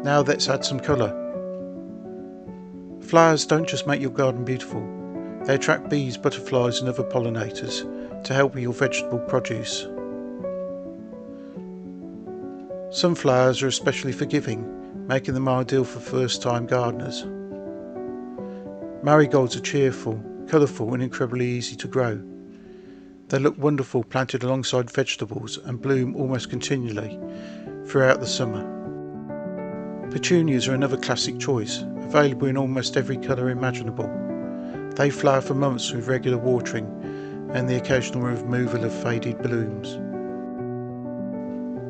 Now let's add some colour. Flowers don't just make your garden beautiful, they attract bees, butterflies and other pollinators to help with your vegetable produce. Some flowers are especially forgiving, making them ideal for first-time gardeners. Marigolds are cheerful, colourful and incredibly easy to grow. They look wonderful planted alongside vegetables and bloom almost continually throughout the summer. Petunias are another classic choice, available in almost every colour imaginable. They flower for months with regular watering and the occasional removal of faded blooms.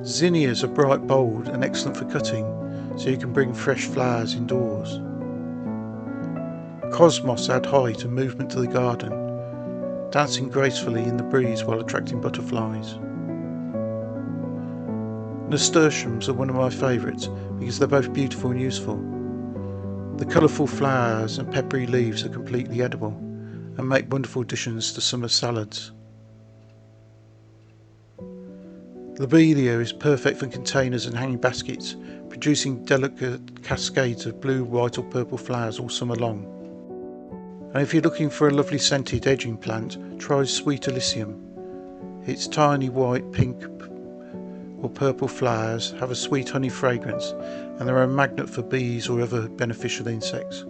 Zinnias are bright, bold and excellent for cutting, so you can bring fresh flowers indoors. Cosmos add height and movement to the garden, dancing gracefully in the breeze while attracting butterflies. Nasturtiums are one of my favourites because they're both beautiful and useful. The colourful flowers and peppery leaves are completely edible and make wonderful additions to summer salads. Lobelia is perfect for containers and hanging baskets, producing delicate cascades of blue, white or purple flowers all summer long. And if you're looking for a lovely scented edging plant, try sweet alyssum. Its tiny white, pink or purple flowers have a sweet honey fragrance and they're a magnet for bees or other beneficial insects.